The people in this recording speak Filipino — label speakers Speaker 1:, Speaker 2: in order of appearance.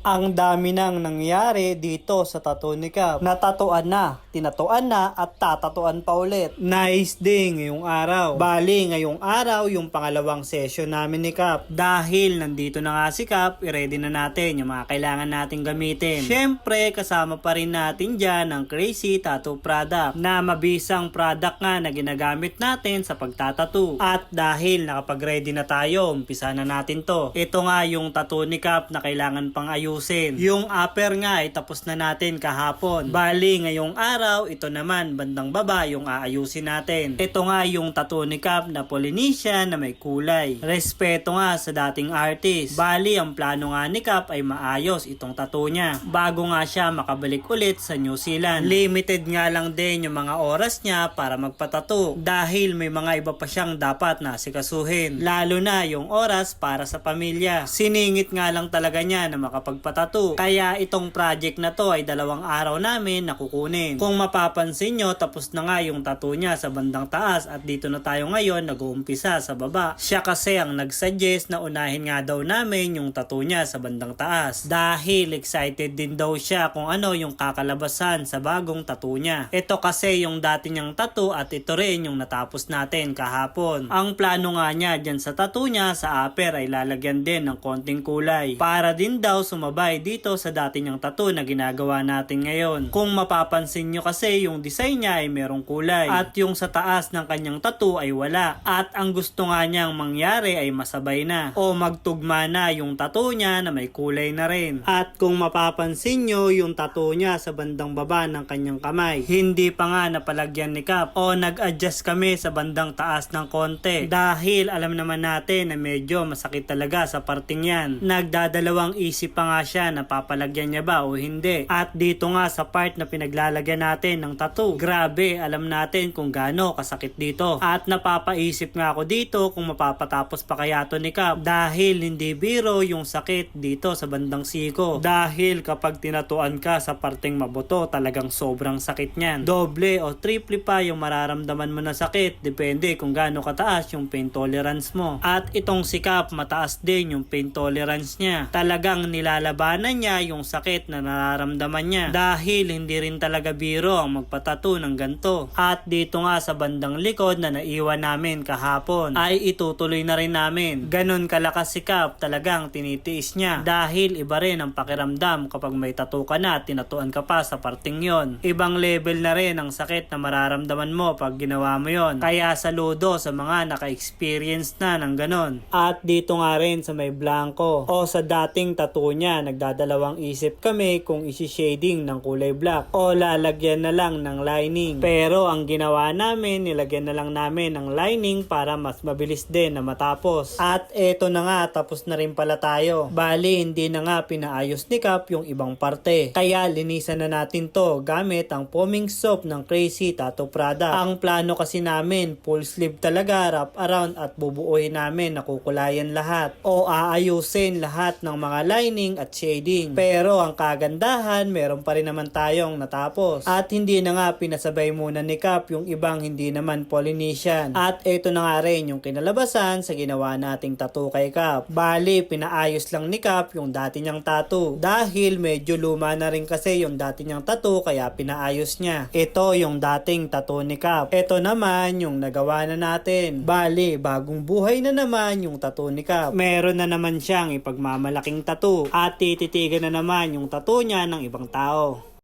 Speaker 1: Ang dami nang nangyari dito sa tattoo ni Cap. Natatuan na, tinatuan na at tatatuan pa ulit. Nice day ngayong araw. Bali, ngayong araw yung pangalawang session namin ni Cap. Dahil nandito na nga si Cap, i-ready na natin yung mga kailangan nating gamitin. Syempre, kasama pa rin natin dyan ang Crazy Tattoo Product na mabisang product nga na ginagamit natin sa pagtatattoo. At dahil nakapag-ready na tayo, umpisa na natin to. Ito nga yung tattoo ni Cap na kailangan pang ayusin. Yung upper nga ay tapos na natin kahapon. Bali, ngayong araw, ito naman bandang baba yung aayusin natin. Ito nga yung tattoo ni Cap na Polynesian na may kulay. Respeto nga sa dating artist. Bali, ang plano nga ni Cap ay maayos itong tattoo niya bago nga siya makabalik ulit sa New Zealand. Limited nga lang din yung mga oras niya para magpatattoo dahil may mga iba pa siyang dapat na sikasuhin. Lalo na yung oras para sa pamilya. Siningit nga lang talaga niya na makapagpatattoo. Kaya itong project na to ay 2 araw namin na kukunin. Kung mapapansin nyo, tapos na nga yung tattoo niya sa bandang taas at dito na tayo ngayon nag-uumpisa sa baba. Siya kasi ang nag-suggest na unahin nga daw namin yung tattoo niya sa bandang taas dahil excited din daw siya kung ano yung kakalabasan sa bagong tattoo niya. Ito kasi yung dati niyang tattoo at ito rin yung natapos natin kahapon. Ang plano nga niya dyan sa tattoo niya sa upper ay lalagyan din ng konting kulay para din daw sumabay dito sa dati niyang tattoo na ginagawa natin ngayon. Kung mapapansin nyo kasi yung design niya ay merong kulay at yung sa taas ng kanyang tattoo ay wala. At ang gusto nga niyang mangyari ay masabay na o magtugma na yung tattoo niya na may kulay na rin. At kung mapapansin nyo yung tattoo niya sa bandang baba ng kanyang kamay, hindi pa nga napalagyan ni Cap o nag-adjust kami sa bandang taas ng konti dahil alam naman natin na medyo masakit talaga sa parting yan. Nagdadalawang isip pa nga siya na papalagyan niya ba o hindi. At dito nga sa part na pinaglalagyan natin ng tattoo, grabe, alam natin kung gaano kasakit dito. At napapaisip nga ako dito kung mapapatapos pa kaya to ni Cap dahil hindi biro yung sakit dito sa bandang siko. Dahil kapag tinatuan ka sa parteng mabuto, talagang sobrang sakit niyan. Doble o triple pa yung mararamdaman mo na sakit, depende kung gaano kataas yung pain tolerance mo. At itong si Cap, mataas din yung pain tolerance niya. Talagang nilalabanan niya yung sakit na nararamdaman niya dahil hindi rin talaga biro ang magpatattoo ng ganito. At dito nga sa bandang likod na naiwan namin kahapon ay itutuloy na rin namin. Ganon kalakas si Cap, talagang tinitiis niya dahil iba rin ang pakiramdam kapag may tattoo ka na at tinatuan ka pa sa parting yon. Ibang level na rin ang sakit na mararamdaman mo pag ginawa mo yon. Kaya saludo sa mga naka-experience na ng ganon. At dito nga rin sa may blanco o sa dating tattoo niya, nagdadalawang isip kami kung isi-shading ng kulay black o lalagyan na lang ng lining. Pero ang ginawa namin, nilagyan na lang namin ng lining para mas mabilis din na matapos. At eto na nga, tapos na rin pala tayo. Bali, hindi na nga pinaayos ni Cap yung ibang parte. Kaya linisan na natin to gamit ang foaming soap ng Crazy Tattoo Product. Ang plano kasi namin, full sleeve talaga, wrap around at bubuuhin namin na kukulayan lahat o aayusin lahat ng mga lining at shading. Pero ang kagandahan, meron pa rin naman tayong natapos. At hindi na nga pinasabay muna ni Cap yung ibang hindi naman Polynesian. At ito na nga rin yung kinalabasan sa ginawa nating tattoo kay Cap. Bali, pinaayos lang ni Cap yung dati niyang tattoo dahil medyo luma na rin kasi yung dati niyang tattoo kaya pinaayos niya. Ito yung dating tattoo ni Cap. Ito naman yung nagawa na natin. Bali, bagong buhay na naman yung tattoo ni Cap. Meron na naman siyang ipagmamalaking tattoo at tititigan na naman yung tattoo niya ng ibang tao.